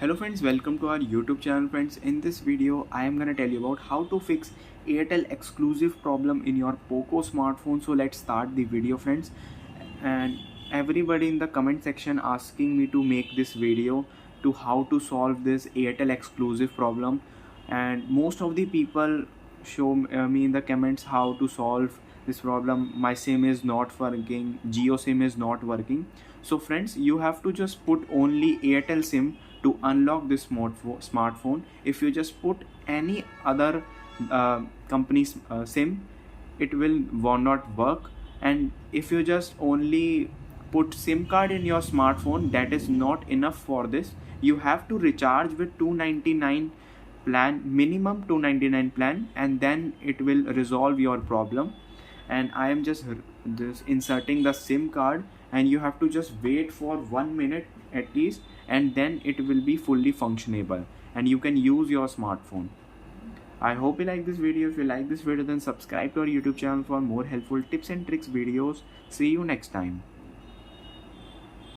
Hello friends, welcome to our YouTube channel friends. In this video, I am gonna tell you about how to fix Airtel exclusive problem in your Poco smartphone. So let's start the video friends. And everybody in the comment section asking me to make this video to how to solve this Airtel exclusive problem. And most of the people show me in the comments how to solve this problem. My SIM is not working, Geo SIM is not working. So friends, you have to just put only Airtel SIM to unlock this smartphone. If you just put any other company's SIM, it will not work. And if you just only put SIM card in your smartphone, that is not enough for this. You have to recharge with 299 plan, minimum 299 plan, and then it will resolve your problem. And I am just inserting the SIM card, and you have to just wait for 1 minute at least, and then it will be fully functionable and you can use your smartphone. I hope you like this video. If you like this video, then subscribe to our YouTube channel for more helpful tips and tricks videos. See you next time.